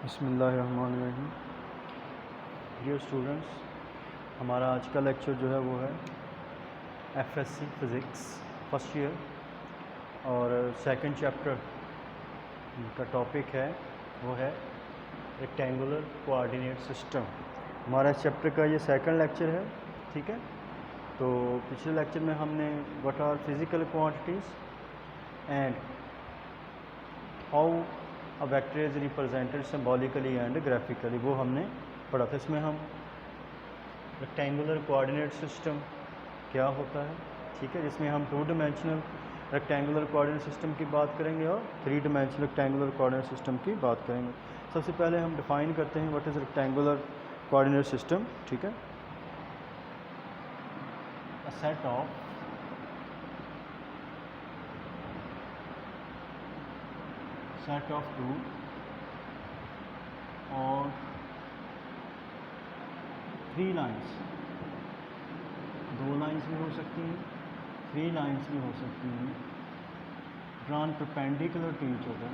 बिस्मिल्लाहिर्रहमानिर्रहीम। Dear students, हमारा आज का लेक्चर जो है वो है एफएससी फ़िज़िक्स फर्स्ट ईयर और सेकंड चैप्टर का टॉपिक है वो है रेक्टेंगुलर कोऑर्डिनेट सिस्टम। हमारा इस चैप्टर का ये सेकंड लेक्चर है, ठीक है। तो पिछले लेक्चर में हमने what are physical quantities and how a vector is represented symbolically and graphically, वो हमने पढ़ा था। इसमें हम रेक्टेंगुलर कोऑर्डिनेट सिस्टम क्या होता है, ठीक है, जिसमें हम 2 डायमेंशनल रेक्टेंगुलर कोऑर्डिनेट सिस्टम की बात करेंगे और 3 डायमेंशनल रेक्टेंगुलर कोऑर्डिनेट सिस्टम की बात करेंगे। सबसे पहले हम डिफाइन करते हैं what is rectangular coordinate system, ठीक है। अ सेट ऑफ टू और 3 लाइन्स, 2 लाइन्स भी हो सकती हैं, 3 लाइन्स भी हो सकती हैं, drawn perpendicular to each other,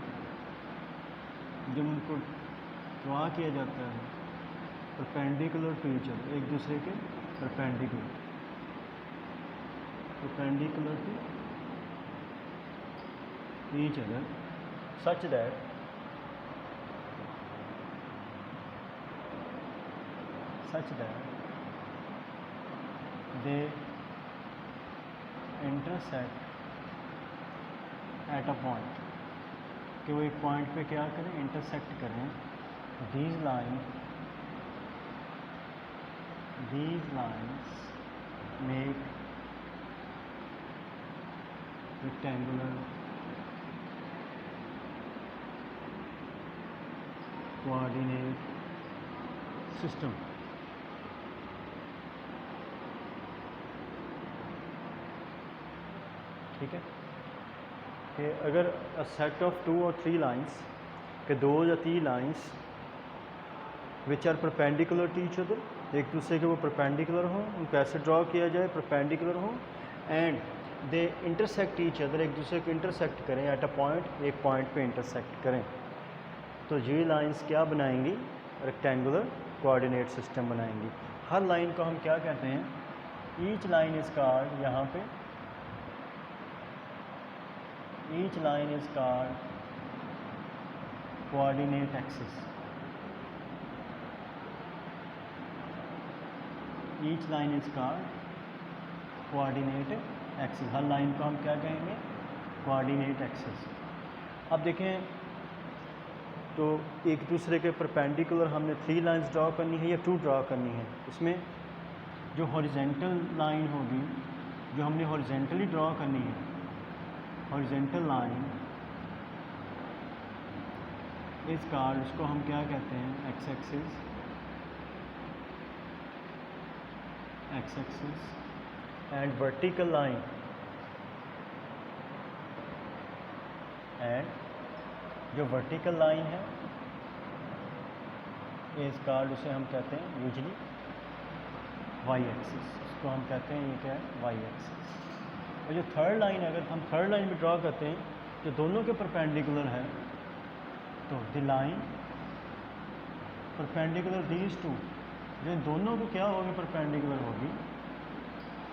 जब उनको ड्रा किया जाता है परपेंडिकुलर टू ईच अदर, एक दूसरे के perpendicular to each other, such that they intersect at a point, कि वो एक पॉइंट पे क्या करें, इंटरसेक्ट करें। these lines make rectangular coordinate system, ठीक है। कि अगर अ सेट ऑफ 2 और 3 लाइन्स के 2 या 3 lines which are perpendicular to each other, एक दूसरे के वो परपेंडिकुलर हों, उनको ऐसे ड्रॉ किया जाए परपेंडिकुलर हों, and they intersect each other, एक दूसरे को इंटरसेक्ट करें एट अ पॉइंट, एक पॉइंट पे इंटरसेक्ट करें, तो ये लाइंस क्या बनाएंगी, रेक्टेंगुलर कोऑर्डिनेट सिस्टम बनाएंगी। हर लाइन को हम क्या कहते हैं, ईच लाइन इज कॉल्ड, यहाँ पे each line is called coordinate axis. Each line is called coordinate axis. Her line को हम क्या कहेंगे, कोऑर्डिनेट एक्सिस। अब देखें तो एक दूसरे के परपेंडिकुलर हमने 3 लाइंस ड्रॉ करनी है या 2 ड्रॉ करनी है। इसमें जो हॉरिजेंटल लाइन होगी, जो हमने हॉरिजेंटली ड्रॉ करनी है, हॉरिजेंटल लाइन इस कॉल्ड, उसको हम क्या कहते हैं, x axis and vertical line and जो वर्टिकल लाइन है इस कॉल्ड, उसे हम कहते हैं यूजली वाई एक्सिस, उसको हम कहते हैं, ये क्या है, वाई एक्सिस। और जो थर्ड लाइन, अगर हम थर्ड लाइन भी ड्रॉ करते हैं जो दोनों के परपेंडिकुलर है, तो the line perpendicular these two, जो इन दोनों को क्या होगी, परपेंडिकुलर होगी,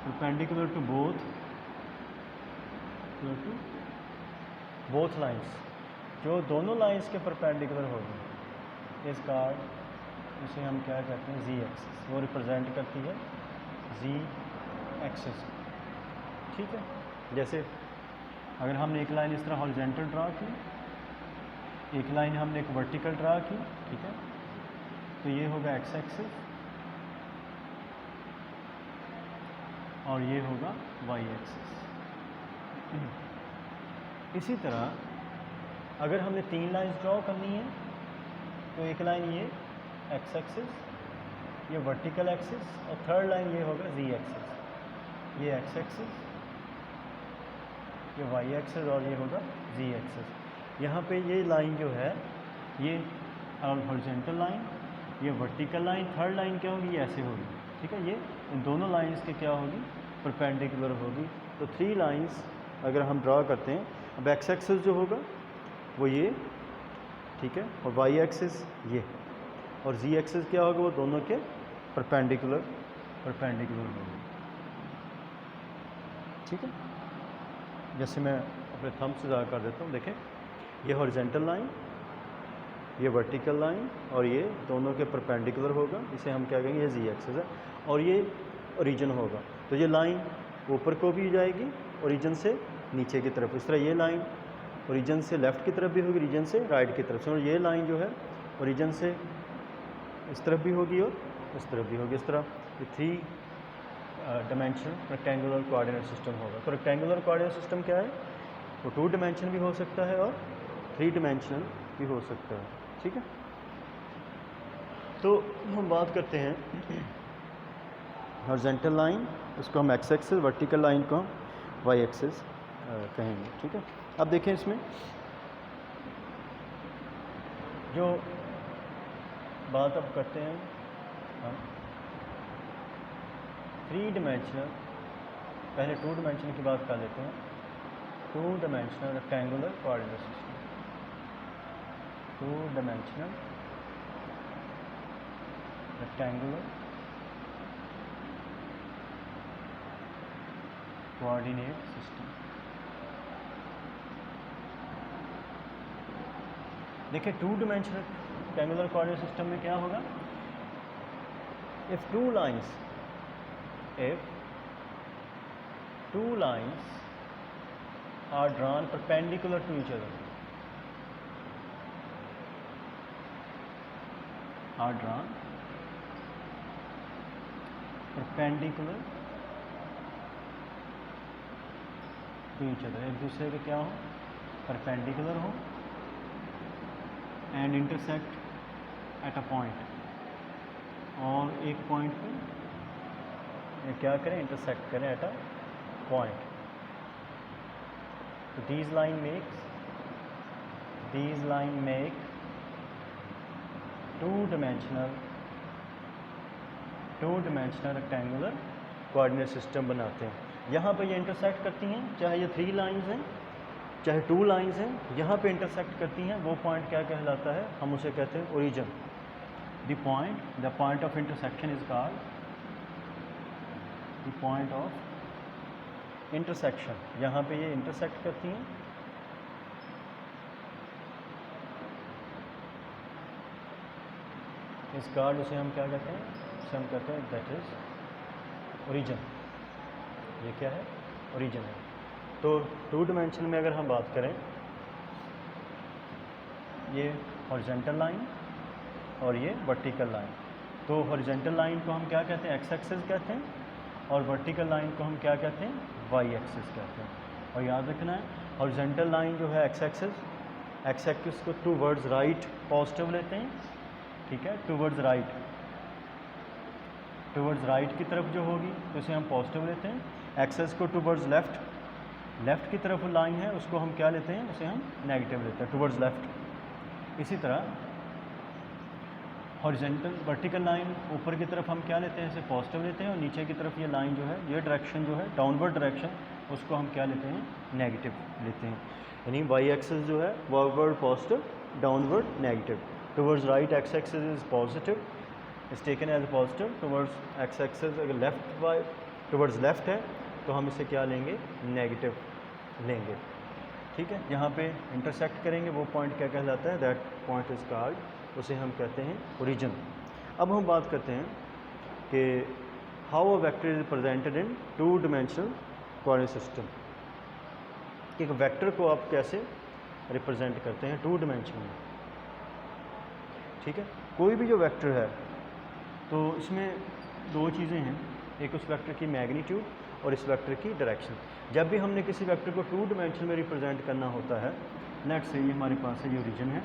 परपेंडिकुलर टू बोथ लाइन्स, जो दोनों लाइन्स के परपेंडिकुलर होगी, इस कार्ड उसे हम क्या कहते हैं, जी एक्सिस, वो रिप्रेजेंट करती है जी एक्सिस, ठीक है। जैसे अगर हमने एक लाइन इस तरह हॉरिजेंटल ड्रा की, एक लाइन हमने एक वर्टिकल ड्रा की, ठीक है, तो ये होगा एक्स एक्सिस और ये होगा वाई एक्सिस। इसी तरह अगर हमने 3 लाइन्स ड्रॉ करनी है, तो एक लाइन ये एक्स एक्सिस, ये वर्टिकल एक्सिस, और थर्ड लाइन ये होगा जी एक्सिस, ये एक्स एक्सिस, ये वाई एक्सिस और ये होगा जी एक्सिस। यहाँ पे ये लाइन जो है, ये हॉरिजॉन्टल लाइन, ये वर्टिकल लाइन, थर्ड लाइन क्या होगी, ये ऐसे होगी, ठीक है। ये इन दोनों लाइंस के क्या होगी, परपेंडिकुलर होगी। तो 3 लाइंस अगर हम ड्रा करते हैं, अब एक्स एक्सिस जो होगा वो ये ठीक है, और वाई एक्सिस ये, और जी एक्सिस क्या होगा, वो दोनों के परपेंडिकुलर होंगे। ठीक है, जैसे मैं अपने थंब से ज़्यादा कर देता हूँ, देखें ये हॉरिजेंटल लाइन, ये वर्टिकल लाइन, और ये दोनों के परपेंडिकुलर होगा, इसे हम क्या कहेंगे, ये जी एक्सिस है, और ये ओरिजिन होगा। तो ये लाइन ऊपर को भी जाएगी ओरिजिन से नीचे की तरफ, इस तरह ये लाइन ओरिजिन से लेफ़्ट की तरफ भी होगी, ओरिजिन से राइट की तरफ से, और ये लाइन जो है ओरिजिन से इस तरफ भी होगी और इस तरफ भी होगी। इस तरह ये 3 डायमेंशनल रेक्टेंगुलर कोऑर्डिनेट सिस्टम होगा। तो रेक्टेंगुलर कोऑर्डिनेट सिस्टम क्या है, वो 2 डायमेंशन भी हो सकता है और 3 डायमेंशनल भी हो सकता है। ठीक है, तो हम बात करते हैं हॉरिजॉन्टल लाइन, उसको हम एक्स एक्सिस, वर्टिकल लाइन को हम वाई एक्सिस कहेंगे। ठीक है, अब देखें इसमें जो बात अब करते हैं हम 3 डायमेंशनल, पहले 2 डायमेंशनल की बात कर लेते हैं। 2 dimensional rectangular coordinate system, 2 dimensional rectangular coordinate system. देखिए 2 डायमेंशनल रेक्टेंगुलर कोऑर्डिनेट सिस्टम में क्या होगा, if two lines are drawn perpendicular to each other, are drawn perpendicular to each other, एक दूसरे के क्या हो, परपेंडिकुलर हो, and intersect at a point, और एक पॉइंट पे ये क्या करें, इंटरसेक्ट करें एट अ पॉइंट। तो these line make 2-dimensional rectangular coordinate system बनाते हैं। यहाँ पे ये इंटरसेक्ट करती हैं, चाहे ये 3 लाइंस हैं चाहे 2 लाइंस हैं, यहाँ पे इंटरसेक्ट करती हैं, वो पॉइंट क्या कहलाता है, हम उसे कहते हैं origin. The point of intersection is called the point of intersection. यहाँ पे ये इंटरसेक्ट करती हैं, इस कार्ड उसे हम क्या कहते हैं, उसे हम कहते हैं दैट इज ओरिजिन। ये क्या है, ओरिजिन है। तो 2 डायमेंशन में अगर हम बात करें, ये हॉरिजॉन्टल लाइन और ये वर्टिकल लाइन। तो हॉरिजॉन्टल लाइन को हम क्या कहते हैं, एक्स एक्सिस कहते हैं, और वर्टिकल लाइन को हम क्या कहते हैं, वाई एक्सिस कहते हैं। और याद रखना है, हॉरिजॉन्टल लाइन जो है एक्स एक्सिस को टूवर्ड्स राइट पॉजिटिव लेते हैं, ठीक है, टूवर्ड्स राइट की तरफ जो होगी तो उसे हम पॉजिटिव लेते हैं। एक्सिस को टूवर्ड्स लेफ़्ट की तरफ लाइन है, उसको हम क्या लेते हैं, उसे हम नेगेटिव लेते हैं, टूवर्ड्स लेफ़्ट। इसी तरह हॉरिजॉन्टल वर्टिकल लाइन ऊपर की तरफ हम क्या लेते हैं, इसे पॉजिटिव लेते हैं, और नीचे की तरफ ये लाइन जो है, ये डायरेक्शन जो है डाउनवर्ड डायरेक्शन, उसको हम क्या लेते हैं, नेगेटिव लेते हैं। यानी वाई एक्सिस जो है वो upward positive, downward negative. Towards right x axis is positive, is taken as positive. Towards x axis अगर टुवर्ड्स लेफ्ट है तो हम इसे क्या लेंगे, नेगेटिव लेंगे। ठीक है, यहाँ पे इंटरसेक्ट करेंगे, वो पॉइंट क्या कहलाता है, दैट पॉइंट इज कॉल्ड, उसे हम कहते हैं ओरिजिन। अब हम बात करते हैं कि how a vector is presented in 2 dimensional coordinate system. एक वेक्टर को आप कैसे रिप्रेजेंट करते हैं 2 डायमेंशन में। ठीक है, कोई भी जो वेक्टर है तो इसमें 2 चीज़ें हैं, एक उस वेक्टर की मैग्नीट्यूड और इस वेक्टर की डायरेक्शन। जब भी हमने किसी वेक्टर को 2 डायमेंशन में रिप्रेजेंट करना होता है, लेट्स से ये हमारे पास है, ये ओरिजिन है,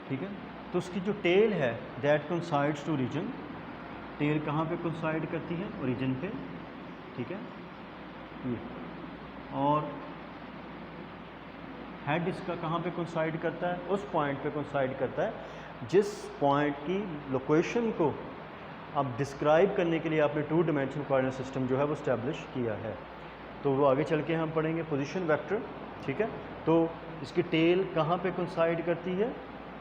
ठीक है, तो उसकी जो टेल है that coincides to origin, tail कहाँ पे कोइंसाइड करती है, ओरिजिन पे, ठीक है, ये, और हेड इसका कहाँ पे कोइंसाइड करता है, उस पॉइंट पे कोइंसाइड करता है जिस पॉइंट की लोकेशन को अब डिस्क्राइब करने के लिए आपने 2 डायमेंशनल कोऑर्डिनेट सिस्टम जो है वो इस्टेब्लिश किया है। तो वो आगे चल के हम पढ़ेंगे पोजीशन वेक्टर। ठीक है, तो इसकी टेल कहाँ पे कोइंसाइड करती है?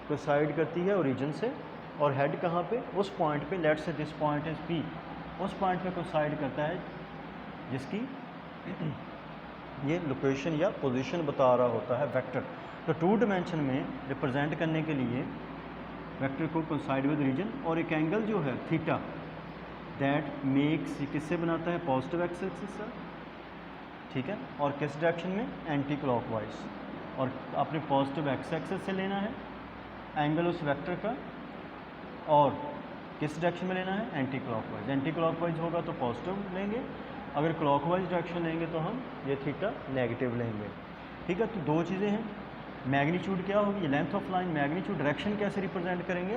कोइंसाइड करती है ओरिजिन से, और हेड कहाँ पे? उस पॉइंट पे, let's say this point is P, उस पॉइंट पे कोइंसाइड करता है जिसकी ये लोकेशन या पोजीशन बता रहा होता है वेक्टर। तो 2 डायमेंशन में रिप्रेजेंट करने के लिए वेक्टर को कोइंसाइड विद रीजन, और एक एंगल जो है थीटा दैट मेक्स, किससे बनाता है? पॉजिटिव एक्स एक्सिस से, ठीक है, और किस डायरेक्शन में? Anti clockwise. और आपने पॉजिटिव एक्स एक्सिस से लेना है एंगल उस वेक्टर का, और किस डायरेक्शन में लेना है? Anti clockwise. एंटी क्लॉकवाइज होगा तो पॉजिटिव लेंगे, अगर क्लॉकवाइज डायरेक्शन लेंगे तो हम ये थीटा नेगेटिव लेंगे, ठीक है। तो 2 चीज़ें हैं। मैग्नीट्यूड क्या होगी? Length of line magnitude. Direction कैसे रिप्रेजेंट करेंगे?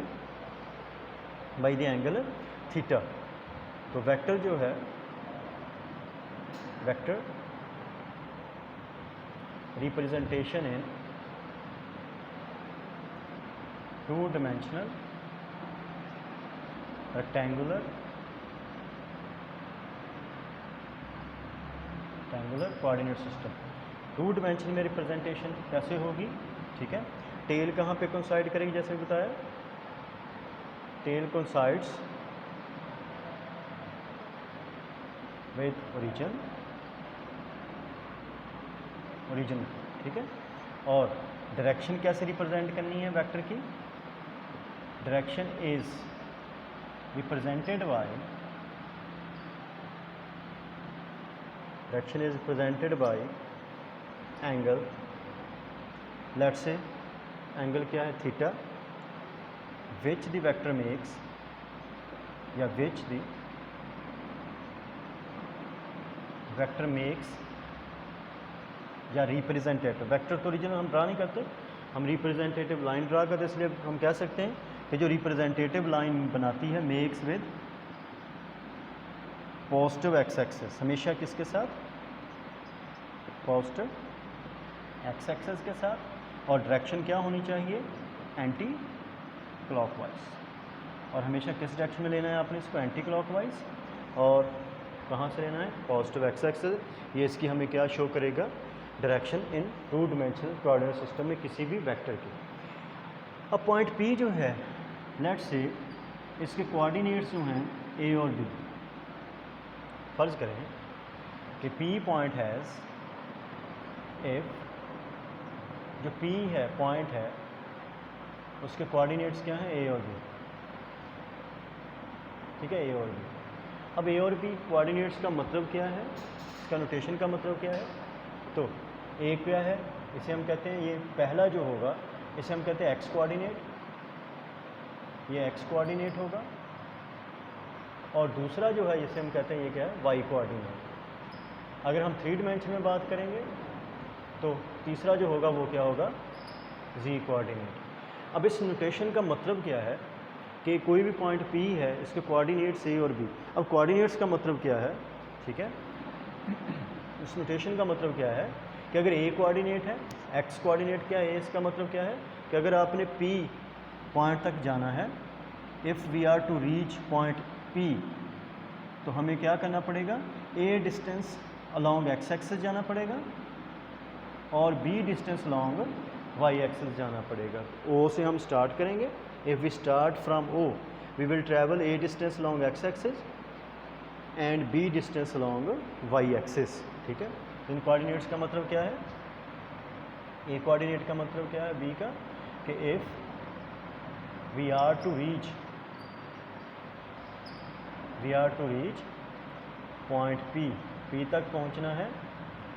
By the angle theta. तो वेक्टर जो है, vector representation in 2 dimensional rectangular coordinate system. 2 dimension में रिप्रेजेंटेशन कैसे होगी? ठीक है। टेल कहाँ पे कोइंसाइड करेगी? जैसे बताया, टेल कोइंसाइड्स विद ओरिजिन, ठीक है। और डायरेक्शन कैसे रिप्रेजेंट करनी है वेक्टर की? Direction is represented by, direction is represented by angle, let's say angle क्या है? Theta, which the vector makes, या विच द वेक्टर मेक्स, या रिप्रेजेंटेटिव। वेक्टर तो ओरिजिनल हम ड्रा नहीं करते, हम रिप्रेजेंटेटिव लाइन ड्रा करते, इसलिए हम कह सकते हैं कि जो रिप्रेजेंटेटिव लाइन बनाती है makes with positive x axis, हमेशा किसके साथ? पॉजिटिव एक्स एक्सिस के साथ। और डायरेक्शन क्या होनी चाहिए? Anti clockwise. और हमेशा किस डायरेक्शन में लेना है आपने इसको? Anti clockwise. और कहाँ से लेना है? Positive x axis. ये इसकी हमें क्या शो करेगा? Direction in 2 dimensional coordinate system में किसी भी वेक्टर की। अब पॉइंट P जो है, लेट्स से इसके कोऑर्डिनेट्स जो हैं A और B, फर्ज करें कि P पॉइंट हैज़, इफ जो P है पॉइंट है उसके कोऑर्डिनेट्स क्या हैं? A और B, ठीक है, A और B। अब A और B कोऑर्डिनेट्स का मतलब क्या है? इसका नोटेशन का मतलब क्या है? तो A क्या है? इसे हम कहते हैं, ये पहला जो होगा इसे हम कहते हैं एक्स कोऑर्डिनेट, ये एक्स कोऑर्डिनेट होगा। और दूसरा जो है इसे हम कहते हैं, ये क्या है? Y coordinate. अगर हम 3 डायमेंशन में बात करेंगे तो तीसरा जो होगा वो क्या होगा? जी कोऑर्डिनेट। अब इस नोटेशन का मतलब क्या है कि कोई भी पॉइंट P है, इसके कोऑर्डिनेट्स A और B। अब कोऑर्डिनेट्स का मतलब क्या है? ठीक है, इस नोटेशन का मतलब क्या है कि अगर A कोऑर्डिनेट है, एक्स कोऑर्डिनेट क्या है? इसका मतलब क्या है कि अगर आपने P पॉइंट तक जाना है, if we are to reach point P, तो हमें क्या करना पड़ेगा? A distance along x axis जाना पड़ेगा और B distance along y axis जाना पड़ेगा। O से हम स्टार्ट करेंगे। If we start from O, we will travel A distance along x axis and B distance along y axis, ठीक है। इन कोऑर्डिनेट्स का मतलब क्या है? A कोऑर्डिनेट का मतलब क्या है B का? कि if we are to reach point P तक पहुंचना है,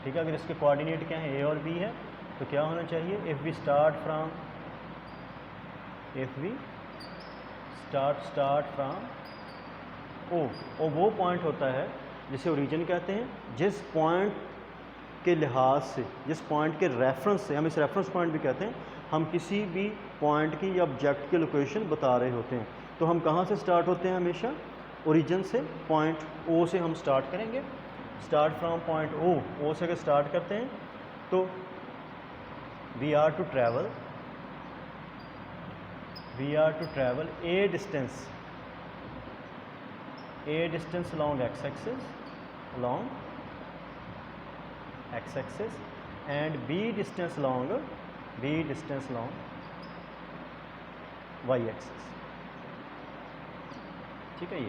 ठीक है। अगर इसके कोऑर्डिनेट क्या है? A और B है, तो क्या होना चाहिए? If we start from O, और वो पॉइंट होता है जिसे ओरिजिन कहते हैं, जिस पॉइंट के लिहाज से, जिस पॉइंट के रेफरेंस से, हम इस रेफरेंस पॉइंट भी कहते हैं, हम किसी भी पॉइंट की या ऑब्जेक्ट की लोकेशन बता रहे होते हैं। तो हम कहाँ से स्टार्ट होते हैं? हमेशा ओरिजिन से, पॉइंट O से हम स्टार्ट करेंगे। स्टार्ट फ्रॉम पॉइंट O से अगर स्टार्ट करते हैं तो we are to travel A distance along x axis and B distance along b distance long y axis. ठीक है,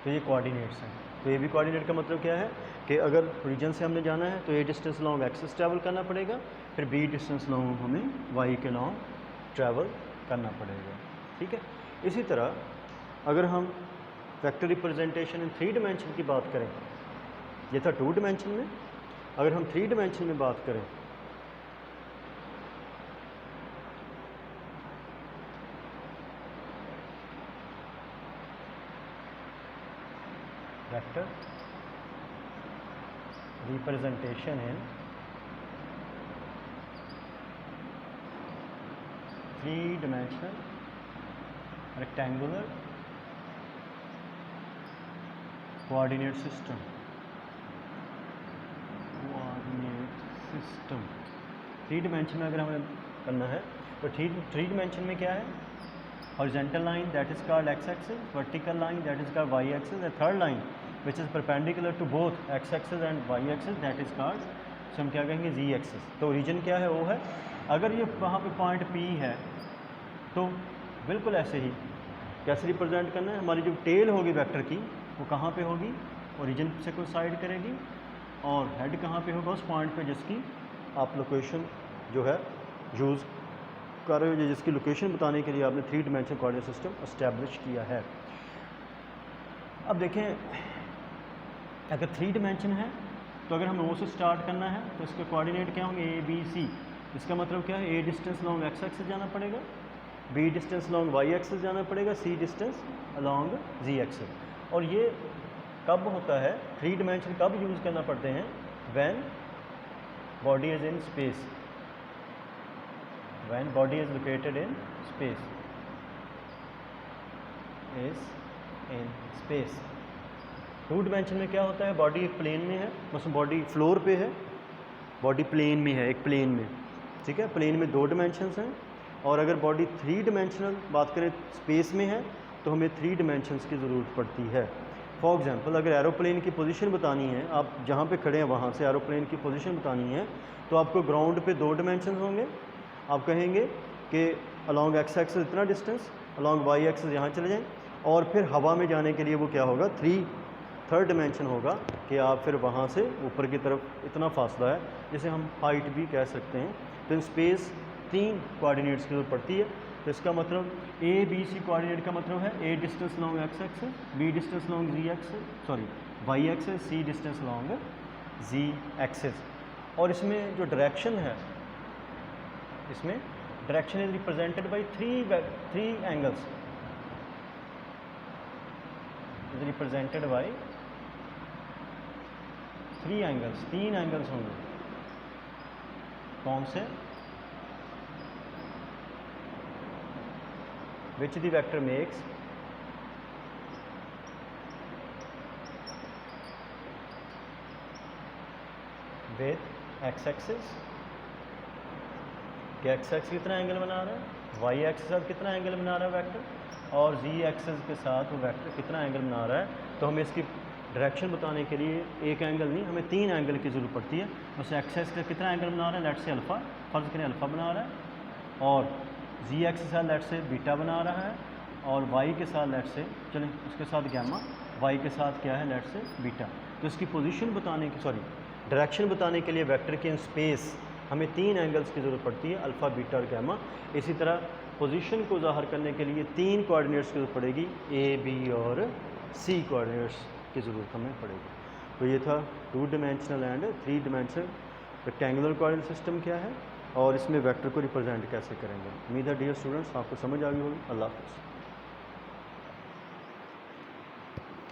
तो ये कोऑर्डिनेट्स हैं। तो ये भी कोऑर्डिनेट का मतलब क्या है कि अगर रीजन से हमने जाना है तो a distance long axis travel करना पड़ेगा, फिर b डिस्टेंस लॉन्ग हमें y के लॉन्ग ट्रैवल करना पड़ेगा। ठीक है, इसी तरह अगर हम वेक्टर रिप्रेजेंटेशन इन 3 डिमेंशन की बात करें, ये था 2 डिमेंशन में, अगर हम 3 डिमेंशन में बात करें vector representation in 3 dimensional rectangular coordinate system 3 dimension में अगर हमें करना है तो 3 डिमेंशन में क्या है, horizontal line that is called X axis, vertical line that is called Y axis, and third line which is perpendicular to both X axis and Y axis that is called, so हम क्या कहेंगे, जी axis. तो reason क्या है, वो है, अगर ये वहाँ पे पॉइंट P है तो बिल्कुल ऐसे ही कैसे रिप्रेजेंट करना है, हमारी जो टेल होगी वेक्टर की वो कहाँ पे होगी, ओरिजिन से कोसाइड करेगी, और हेड कहाँ पे होगा, उस पॉइंट पे जिसकी आप लोकेशन जो है यूज़ कर रहे हो, जिसकी लोकेशन बताने के लिए आपने 3 डिमेंशनल कोऑर्डिनेट सिस्टम एस्टैब्लिश किया है। अब देखें, अगर 3 डिमेंशन है तो अगर हमें O से स्टार्ट करना है तो इसके कोऑर्डिनेट क्या होंगे, A B C। इसका मतलब क्या है, A distance long x axis जाना पड़ेगा, B distance long y axis जाना पड़ेगा, C distance along z axis. और ये कब होता है, 3 डिमेंशन कब यूज़ करना पड़ते हैं, when body is in space, when body is located in space, is in space. 2 dimension में क्या होता है, बॉडी एक प्लेन में है, मतलब बॉडी फ्लोर पे है, बॉडी प्लेन में है, एक प्लेन में। ठीक है, प्लेन में 2 डिमेंशंस हैं, और अगर बॉडी 3 डिमेंशनल बात करें स्पेस में है तो हमें 3 डिमेंशंस की ज़रूरत पड़ती है। फॉर एग्जांपल, अगर एरोप्लेन की पोजीशन बतानी है, आप जहाँ पे खड़े हैं वहाँ से एरोप्लेन की पोजीशन बतानी है, तो आपको ग्राउंड पे 2 डिमेंशंस होंगे। आप कहेंगे कि अलॉन्ग एक्स एक्सिस इतना डिस्टेंस, अलॉन्ग वाई एक्सिस यहाँ चले जाएँ, और फिर हवा में जाने के लिए वो क्या होगा, थर्ड डिमेंशन होगा कि आप फिर वहाँ से ऊपर की तरफ इतना फासला है, जिसे हम हाइट भी कह सकते हैं। तो इन स्पेस 3 कोऑर्डिनेट्स की जरूरत पड़ती है। तो इसका मतलब A B C कोऑर्डिनेट का मतलब है A distance long x axis, B distance long z axis, sorry y axis, C distance long z axis. और इसमें जो डायरेक्शन है, इसमें direction is represented by 3 angles, is represented by 3 angles, 3 angles होंगे। कौन से, which the vector makes with x axis, कि x axis कितना एंगल बना रहा है, y एक्सिस के साथ कितना एंगल बना रहा है वेक्टर, और z एक्सिस के साथ वो वेक्टर कितना एंगल बना रहा है। तो हमें इसकी डायरेक्शन बताने के लिए एक एंगल नहीं, हमें 3 एंगल की ज़रूरत पड़ती है। उस x एक्सिस का कितना एंगल बना रहा है, लेट से अल्फ़ा, फर्ज करें अल्फ़ा बना रहा है, और z एक्सिस के साथ लेट से बीटा बना रहा है, और y के साथ लेट से, चलें उसके साथ गैमा, y के साथ क्या है, लेट से बीटा। तो इसकी पोजीशन बताने की, सॉरी डायरेक्शन बताने के लिए वेक्टर के इन स्पेस हमें 3 एंगल्स की ज़रूरत पड़ती है, अल्फ़ा, बीटा और गैमा। इसी तरह पोजीशन को ज़ाहिर करने के लिए 3 कोऑर्डिनेट्स की ज़रूरत पड़ेगी, A, B और C कोऑर्डिनेट्स की ज़रूरत हमें पड़ेगी। तो ये था 2 dimensional and 3 dimensional rectangular coordinate system क्या है, और इसमें वेक्टर को रिप्रेजेंट कैसे करेंगे। उम्मीद है डियर स्टूडेंट्स आपको समझ आ गई होगी। अल्लाह हाफ़िज़।